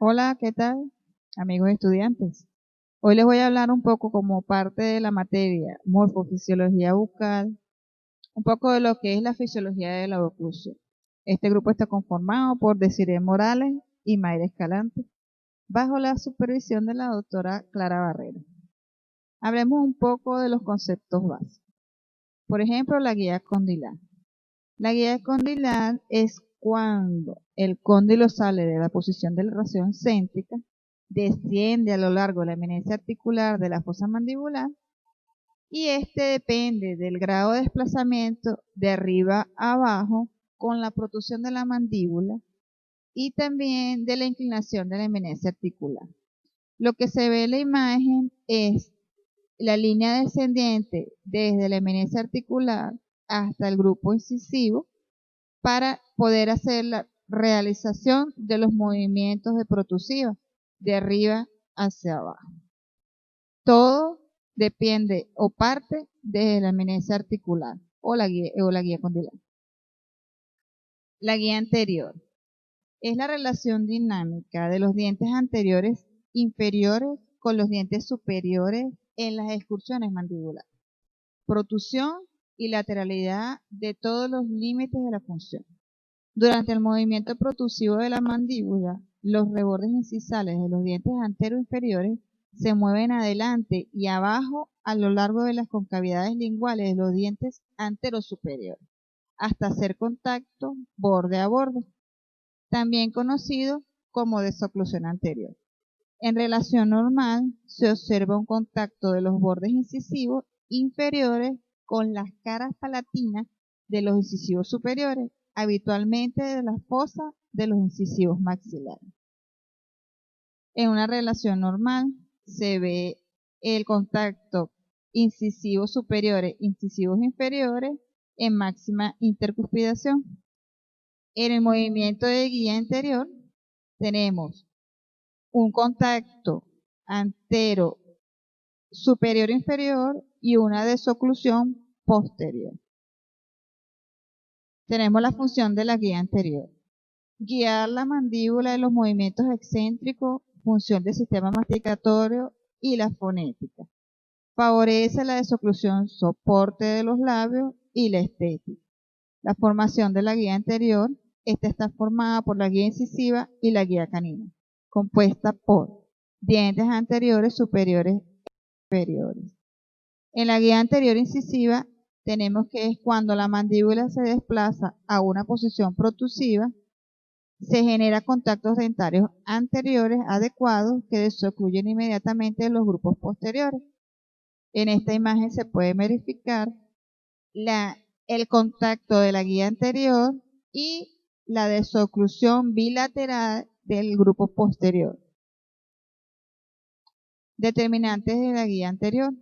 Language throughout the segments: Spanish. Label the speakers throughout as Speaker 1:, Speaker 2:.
Speaker 1: Hola, ¿qué tal, amigos estudiantes? Hoy les voy a hablar un poco como parte de la materia morfofisiología bucal, un poco de lo que es la fisiología de la oclusión. Este grupo está conformado por Desiree Morales y Mayra Escalante, bajo la supervisión de la doctora Clara Barrera. Hablemos un poco de los conceptos básicos. Por ejemplo, la guía condilar. La guía condilar es cuando el cóndilo sale de la posición de la ración céntrica, desciende a lo largo de la eminencia articular de la fosa mandibular y este depende del grado de desplazamiento de arriba a abajo con la protrusión de la mandíbula y también de la inclinación de la eminencia articular. Lo que se ve en la imagen es la línea descendiente desde la eminencia articular hasta el grupo incisivo para poder hacer la realización de los movimientos de protrusiva de arriba hacia abajo. Todo depende o parte de la eminencia articular o la guía condilar. La guía anterior es la relación dinámica de los dientes anteriores inferiores con los dientes superiores en las excursiones mandibulares. Protrusión y lateralidad de todos los límites de la función. Durante el movimiento protrusivo de la mandíbula, los rebordes incisales de los dientes anteroinferiores se mueven adelante y abajo a lo largo de las concavidades linguales de los dientes anterosuperiores, hasta hacer contacto borde a borde, también conocido como desoclusión anterior. En relación normal, se observa un contacto de los bordes incisivos inferiores con las caras palatinas de los incisivos superiores, habitualmente de la fosa de los incisivos maxilares. En una relación normal se ve el contacto incisivos superiores, incisivos inferiores en máxima intercuspidación. En el movimiento de guía anterior tenemos un contacto antero superior inferior y una desoclusión posterior. Tenemos la función de la guía anterior. Guiar la mandíbula en los movimientos excéntricos, función del sistema masticatorio y la fonética. Favorece la desoclusión, soporte de los labios y la estética. La formación de la guía anterior, esta está formada por la guía incisiva y la guía canina, compuesta por dientes anteriores, superiores e inferiores. En la guía anterior incisiva tenemos que es cuando la mandíbula se desplaza a una posición protrusiva, se genera contactos dentarios anteriores adecuados que desocluyen inmediatamente los grupos posteriores. En esta imagen se puede verificar el contacto de la guía anterior y la desoclusión bilateral del grupo posterior. Determinantes de la guía anterior.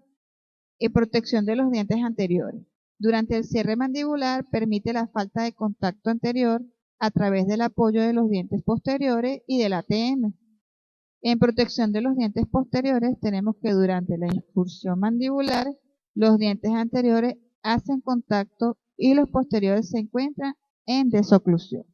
Speaker 1: Y protección de los dientes anteriores. Durante el cierre mandibular permite la falta de contacto anterior a través del apoyo de los dientes posteriores y del ATM. En protección de los dientes posteriores tenemos que durante la incursión mandibular los dientes anteriores hacen contacto y los posteriores se encuentran en desoclusión.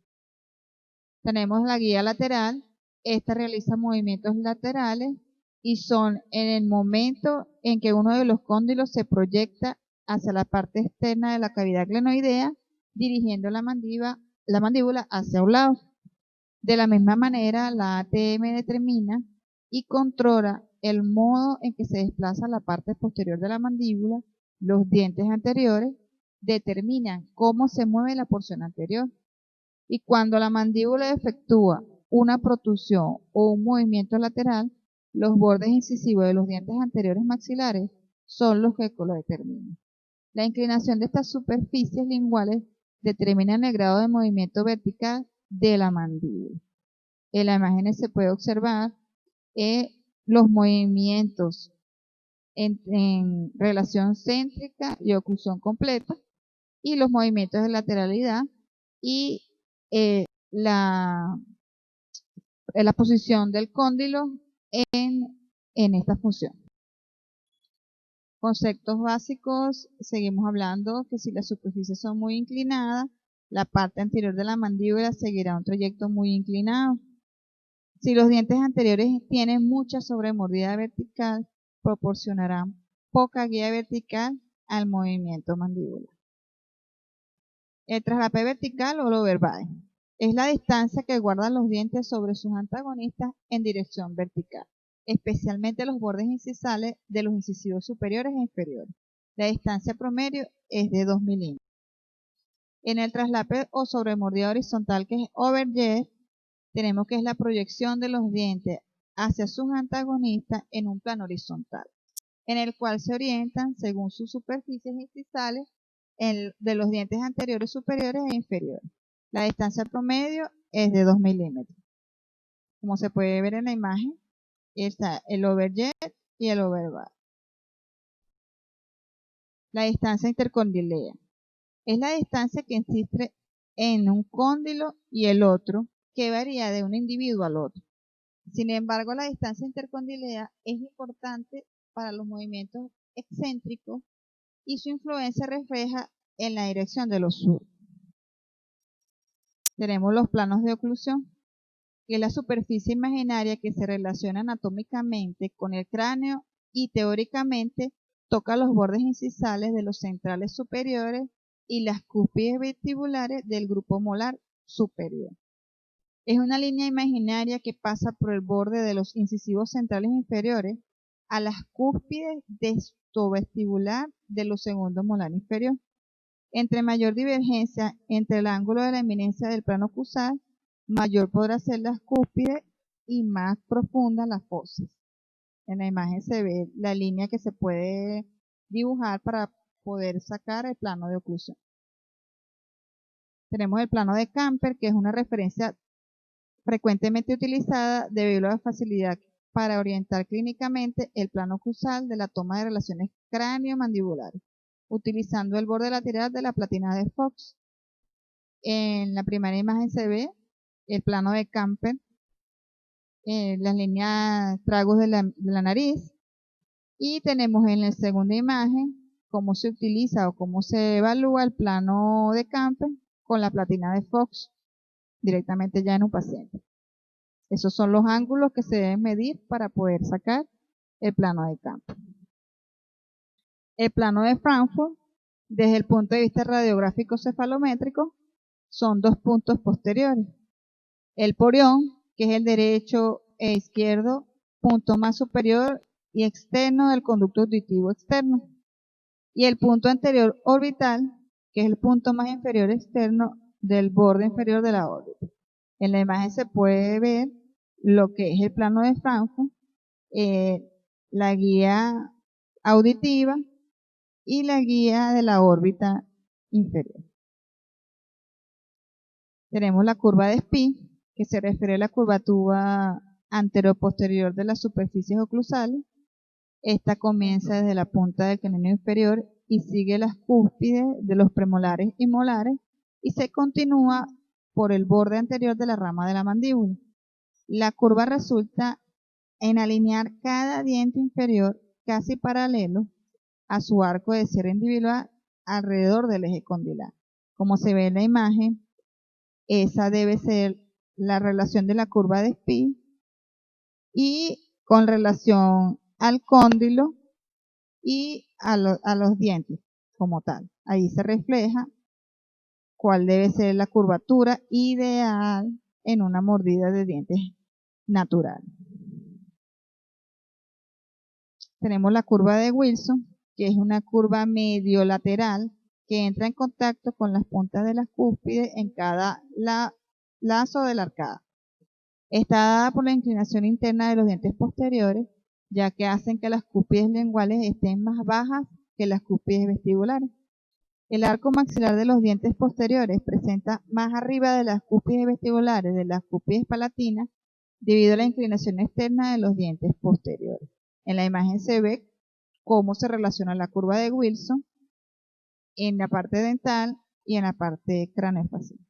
Speaker 1: Tenemos la guía lateral. Esta realiza movimientos laterales y son en el momento en que uno de los cóndilos se proyecta hacia la parte externa de la cavidad glenoidea, dirigiendo la mandíbula hacia un lado. De la misma manera, la ATM determina y controla el modo en que se desplaza la parte posterior de la mandíbula. Los dientes anteriores determinan cómo se mueve la porción anterior. Y cuando la mandíbula efectúa una protrusión o un movimiento lateral, los bordes incisivos de los dientes anteriores maxilares son los que lo determinan. La inclinación de estas superficies linguales determina el grado de movimiento vertical de la mandíbula. En la imagen se puede observar los movimientos en relación céntrica y oclusión completa y los movimientos de lateralidad y la posición del cóndilo en esta función. Conceptos básicos, seguimos hablando que si las superficies son muy inclinadas, la parte anterior de la mandíbula seguirá un trayecto muy inclinado. Si los dientes anteriores tienen mucha sobremordida vertical, proporcionarán poca guía vertical al movimiento mandibular. El traslape vertical o el overbite es la distancia que guardan los dientes sobre sus antagonistas en dirección vertical, especialmente los bordes incisales de los incisivos superiores e inferiores. La distancia promedio es de 2 milímetros. En el traslape o sobremordida horizontal, que es overjet, tenemos que es la proyección de los dientes hacia sus antagonistas en un plano horizontal, en el cual se orientan según sus superficies incisales de los dientes anteriores, superiores e inferiores. La distancia promedio es de 2 milímetros. Como se puede ver en la imagen, está el overjet y el overbite. La distancia intercondilea es la distancia que existe en un cóndilo y el otro, que varía de un individuo al otro. Sin embargo, la distancia intercondilea es importante para los movimientos excéntricos y su influencia refleja en la dirección de los surcos. Tenemos los planos de oclusión, que es la superficie imaginaria que se relaciona anatómicamente con el cráneo y teóricamente toca los bordes incisales de los centrales superiores y las cúspides vestibulares del grupo molar superior. Es una línea imaginaria que pasa por el borde de los incisivos centrales inferiores a las cúspides destovestibular de los segundos molar inferior. Entre mayor divergencia entre el ángulo de la eminencia del plano oclusal, mayor podrá ser las cúspides y más profunda las fosas. En la imagen se ve la línea que se puede dibujar para poder sacar el plano de oclusión. Tenemos el plano de Camper, que es una referencia frecuentemente utilizada debido a la facilidad para orientar clínicamente el plano oclusal de la toma de relaciones cráneo-mandibulares, utilizando el borde lateral de la platina de Fox. En la primera imagen se ve el plano de Camper, las líneas tragos de la nariz, y tenemos en la segunda imagen cómo se utiliza o cómo se evalúa el plano de Camper con la platina de Fox directamente ya en un paciente. Esos son los ángulos que se deben medir para poder sacar el plano de Camper. El plano de Frankfurt, desde el punto de vista radiográfico cefalométrico, son dos puntos posteriores. El porión, que es el derecho e izquierdo, punto más superior y externo del conducto auditivo externo. Y el punto anterior orbital, que es el punto más inferior externo del borde inferior de la órbita. En la imagen se puede ver lo que es el plano de Frankfurt, la guía auditiva y la guía de la órbita inferior. Tenemos la curva de Spee, que se refiere a la curvatura anteroposterior de las superficies oclusales. Esta comienza desde la punta del canino inferior y sigue las cúspides de los premolares y molares y se continúa por el borde anterior de la rama de la mandíbula. La curva resulta en alinear cada diente inferior casi paralelo a su arco de cierre individual alrededor del eje condilar. Como se ve en la imagen, esa debe ser la relación de la curva de Spee y con relación al cóndilo y a los dientes como tal. Ahí se refleja cuál debe ser la curvatura ideal en una mordida de dientes natural. Tenemos la curva de Wilson, que es una curva medio lateral que entra en contacto con las puntas de las cúspides en cada lazo de la arcada. Está dada por la inclinación interna de los dientes posteriores, ya que hacen que las cúspides linguales estén más bajas que las cúspides vestibulares. El arco maxilar de los dientes posteriores presenta más arriba de las cúspides vestibulares de las cúspides palatinas debido a la inclinación externa de los dientes posteriores. En la imagen se ve cómo se relaciona la curva de Wilson en la parte dental y en la parte craneofacial.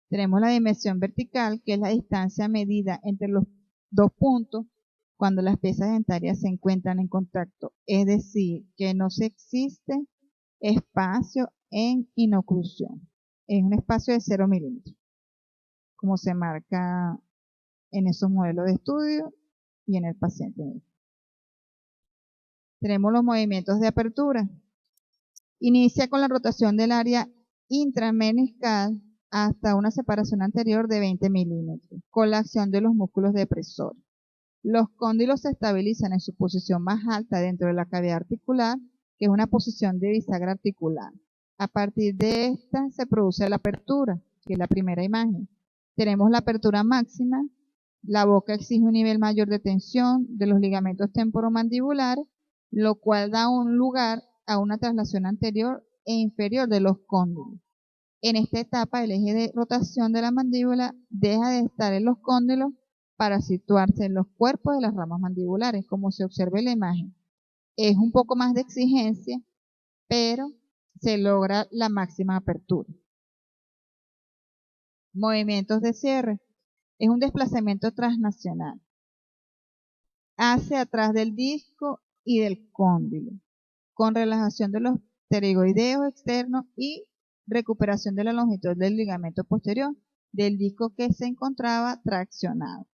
Speaker 1: Tenemos la dimensión vertical, que es la distancia medida entre los dos puntos cuando las piezas dentarias se encuentran en contacto, es decir, que no existe espacio en inoclusión. Es un espacio de 0 milímetros. como se marca en esos modelos de estudio y en el paciente. Tenemos los movimientos de apertura. Inicia con la rotación del área intrameniscal hasta una separación anterior de 20 milímetros, con la acción de los músculos depresores. Los cóndilos se estabilizan en su posición más alta dentro de la cavidad articular, que es una posición de bisagra articular. A partir de esta se produce la apertura, que es la primera imagen. Tenemos la apertura máxima, la boca exige un nivel mayor de tensión de los ligamentos temporomandibulares, lo cual da un lugar a una traslación anterior e inferior de los cóndilos. En esta etapa, el eje de rotación de la mandíbula deja de estar en los cóndilos para situarse en los cuerpos de las ramas mandibulares, como se observa en la imagen. Es un poco más de exigencia, pero se logra la máxima apertura. Movimientos de cierre. Es un desplazamiento transnacional hacia atrás del disco y del cóndilo, con relajación de los pterigoideos externos y recuperación de la longitud del ligamento posterior del disco que se encontraba traccionado.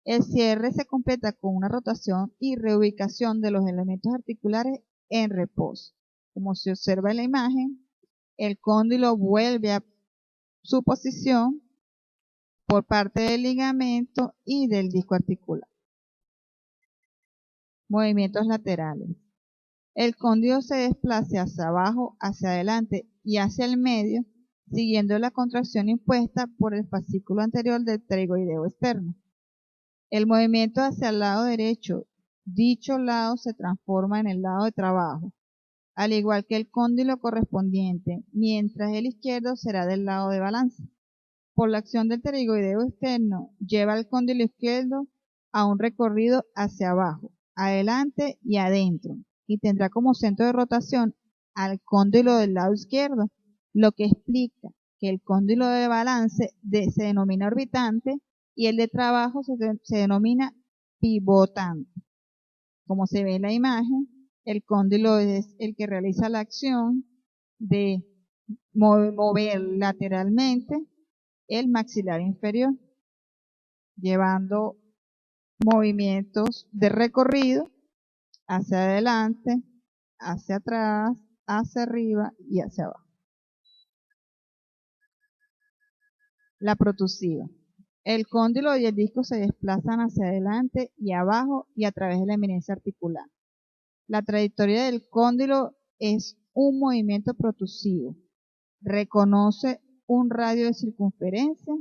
Speaker 1: El cierre se completa con una rotación y reubicación de los elementos articulares en reposo. Como se observa en la imagen, el cóndilo vuelve a su posición por parte del ligamento y del disco articular. Movimientos laterales. El cóndilo se desplaza hacia abajo, hacia adelante y hacia el medio, siguiendo la contracción impuesta por el fascículo anterior del pterigoideo externo. El movimiento hacia el lado derecho, dicho lado se transforma en el lado de trabajo, al igual que el cóndilo correspondiente, mientras el izquierdo será del lado de balance. Por la acción del pterigoideo externo, lleva el cóndilo izquierdo a un recorrido hacia abajo, adelante y adentro, y tendrá como centro de rotación al cóndilo del lado izquierdo, lo que explica que el cóndilo de balance se denomina orbitante y el de trabajo se denomina pivotante. Como se ve en la imagen, el cóndilo es el que realiza la acción de mover lateralmente el maxilar inferior, llevando movimientos de recorrido hacia adelante, hacia atrás, hacia arriba y hacia abajo. La protusiva. El cóndilo y el disco se desplazan hacia adelante y abajo y a través de la eminencia articular. La trayectoria del cóndilo es un movimiento protusivo. Reconoce un radio de circunferencia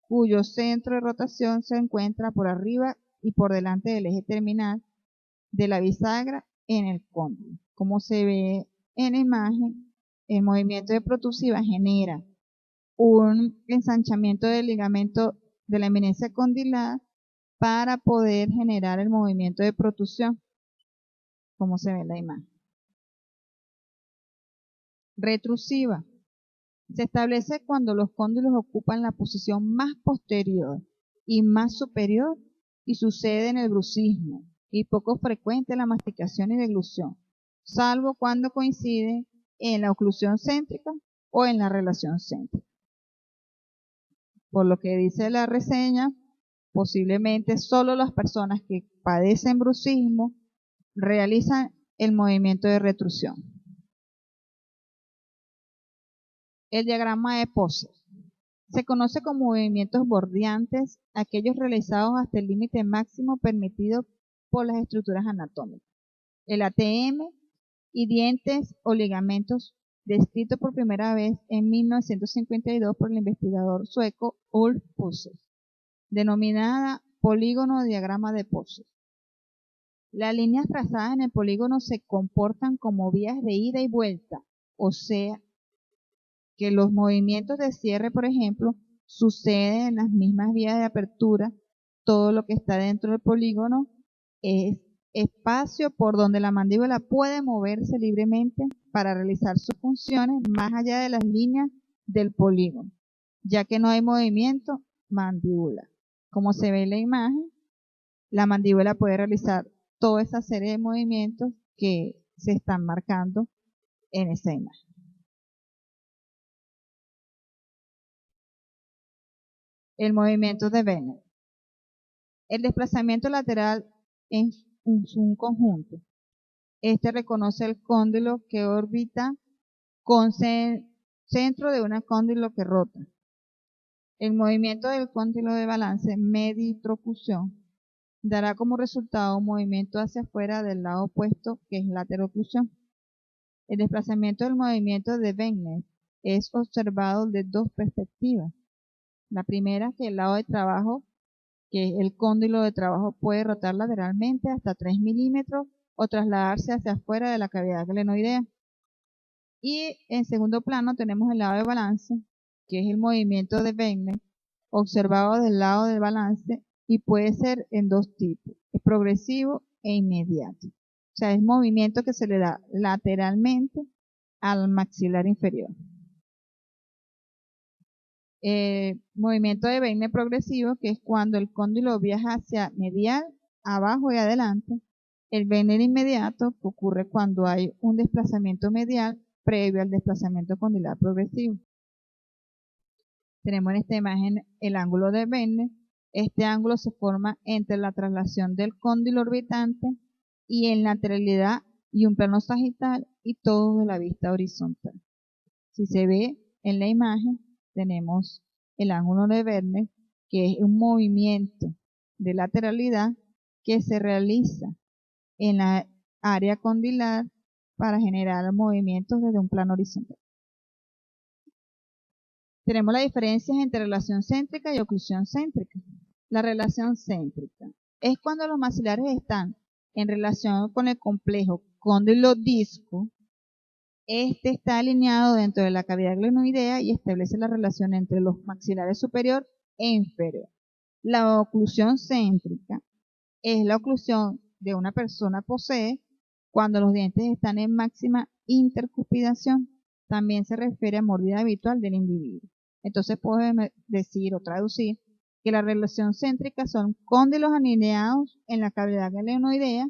Speaker 1: cuyo centro de rotación se encuentra por arriba y por delante del eje terminal de la bisagra en el cóndilo. Como se ve en la imagen, el movimiento de protusiva genera un ensanchamiento del ligamento de la eminencia condilar para poder generar el movimiento de protusión, como se ve en la imagen. Retrusiva. Se establece cuando los cóndilos ocupan la posición más posterior y más superior y sucede en el brucismo y poco frecuente en la masticación y deglución, salvo cuando coincide en la oclusión céntrica o en la relación céntrica. Por lo que dice la reseña, posiblemente solo las personas que padecen brucismo realizan el movimiento de retrusión. El diagrama de Poser. Se conoce como movimientos bordeantes aquellos realizados hasta el límite máximo permitido por las estructuras anatómicas. El ATM y dientes o ligamentos, descrito por primera vez en 1952 por el investigador sueco Ulf Poser, denominada polígono diagrama de Poser. Las líneas trazadas en el polígono se comportan como vías de ida y vuelta, o sea, que los movimientos de cierre, por ejemplo, suceden en las mismas vías de apertura. Todo lo que está dentro del polígono es espacio por donde la mandíbula puede moverse libremente para realizar sus funciones más allá de las líneas del polígono, ya que no hay movimiento mandibular. Como se ve en la imagen, la mandíbula puede realizar toda esa serie de movimientos que se están marcando en esa imagen. El movimiento de Bennett. El desplazamiento lateral es un conjunto. Este reconoce el cóndilo que orbita con centro de un cóndilo que rota. El movimiento del cóndilo de balance meditrocución dará como resultado un movimiento hacia afuera del lado opuesto, que es lateroclusión. El desplazamiento del movimiento de Bennett es observado de dos perspectivas. La primera, que el lado de trabajo, que es el cóndilo de trabajo, puede rotar lateralmente hasta 3 milímetros o trasladarse hacia afuera de la cavidad glenoidea. Y en segundo plano tenemos el lado de balance, que es el movimiento de Bennett, observado del lado del balance y puede ser en dos tipos, es progresivo e inmediato. O sea, es movimiento que se le da lateralmente al maxilar inferior. Movimiento de Bennett progresivo, que es cuando el cóndilo viaja hacia medial, abajo y adelante. El Bennett inmediato, que ocurre cuando hay un desplazamiento medial previo al desplazamiento condilar progresivo. Tenemos en esta imagen el ángulo de Bennett. Este ángulo se forma entre la traslación del cóndilo orbitante y en lateralidad y un plano sagital y todo de la vista horizontal. Si se ve en la imagen, tenemos el ángulo de Bennett, que es un movimiento de lateralidad que se realiza en la área condilar para generar movimientos desde un plano horizontal. Tenemos las diferencias entre relación céntrica y oclusión céntrica. La relación céntrica es cuando los maxilares están en relación con el complejo cóndilo-disco. Este está alineado dentro de la cavidad glenoidea y establece la relación entre los maxilares superior e inferior. La oclusión céntrica es la oclusión de una persona posee cuando los dientes están en máxima intercuspidación. También se refiere a mordida habitual del individuo. Entonces podemos decir o traducir que la relación céntrica son cóndilos alineados en la cavidad glenoidea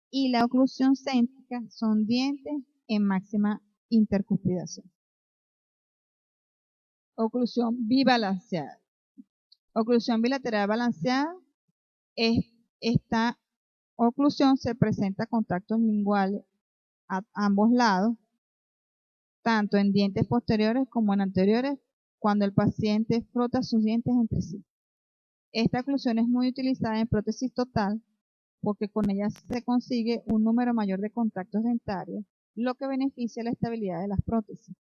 Speaker 1: y la oclusión céntrica son dientes en máxima intercuspidación. Oclusión bibalanceada. Oclusión bilateral balanceada esta oclusión se presenta contactos linguales a ambos lados, tanto en dientes posteriores como en anteriores, cuando el paciente frota sus dientes entre sí. Esta oclusión es muy utilizada en prótesis total porque con ella se consigue un número mayor de contactos dentarios, lo que beneficia la estabilidad de las prótesis.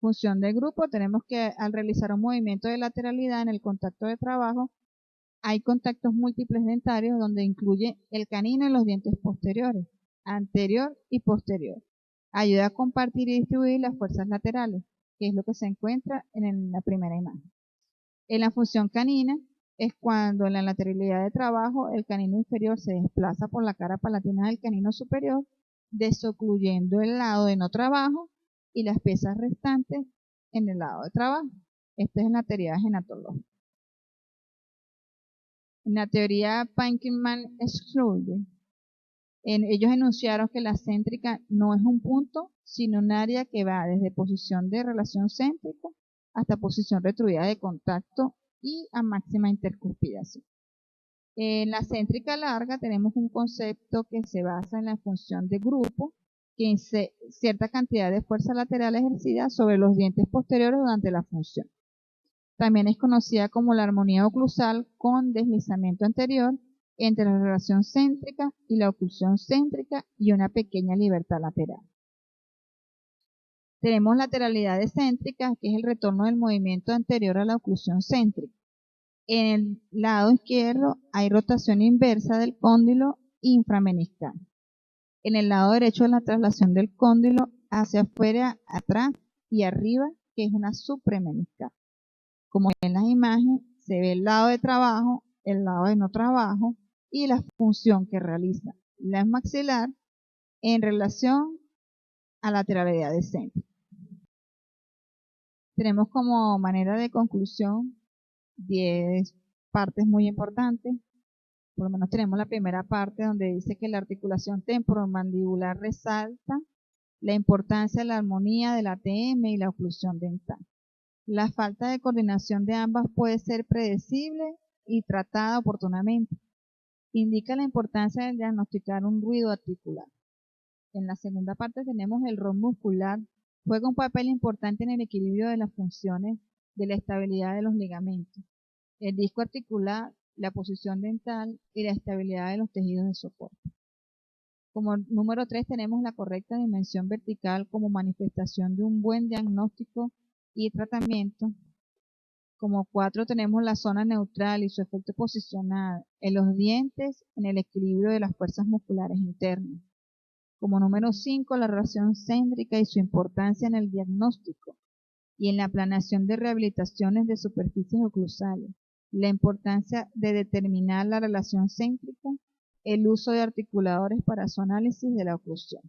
Speaker 1: Función del grupo, tenemos que al realizar un movimiento de lateralidad en el contacto de trabajo, hay contactos múltiples dentarios donde incluye el canino y los dientes posteriores, anterior y posterior. Ayuda a compartir y distribuir las fuerzas laterales, que es lo que se encuentra en la primera imagen. En la función canina es cuando en la lateralidad de trabajo el canino inferior se desplaza por la cara palatina del canino superior, desocluyendo el lado de no trabajo y las piezas restantes en el lado de trabajo. Esta es la teoría genatológica. En la teoría Pankman-Schlude, ellos enunciaron que la céntrica no es un punto, sino un área que va desde posición de relación céntrica hasta posición retruida de contacto y a máxima intercuspidación. En la céntrica larga tenemos un concepto que se basa en la función de grupo, que es cierta cantidad de fuerza lateral ejercida sobre los dientes posteriores durante la función. También es conocida como la armonía oclusal con deslizamiento anterior entre la relación céntrica y la oclusión céntrica y una pequeña libertad lateral. Tenemos lateralidades céntricas, que es el retorno del movimiento anterior a la oclusión céntrica. En el lado izquierdo hay rotación inversa del cóndilo inframeniscal. En el lado derecho es la traslación del cóndilo hacia afuera, atrás y arriba, que es una supremeniscal. Como en las imágenes, se ve el lado de trabajo, el lado de no trabajo y la función que realiza la maxilar en relación a la lateralidad de centro. Tenemos como manera de conclusión 10 partes muy importantes. Por lo menos tenemos la primera parte donde dice que la articulación temporomandibular resalta la importancia de la armonía del ATM y la oclusión dental. La falta de coordinación de ambas puede ser predecible y tratada oportunamente. Indica la importancia de diagnosticar un ruido articular. En la segunda parte tenemos el rol muscular. Juega un papel importante en el equilibrio de las funciones de la estabilidad de los ligamentos, el disco articular, la posición dental y la estabilidad de los tejidos de soporte. Como número 3 tenemos la correcta dimensión vertical como manifestación de un buen diagnóstico y tratamiento. Como 4 tenemos la zona neutral y su efecto posicional en los dientes en el equilibrio de las fuerzas musculares internas. Como número 5 la relación céntrica y su importancia en el diagnóstico y en la planeación de rehabilitaciones de superficies oclusales. La importancia de determinar la relación céntrica, el uso de articuladores para su análisis de la oclusión.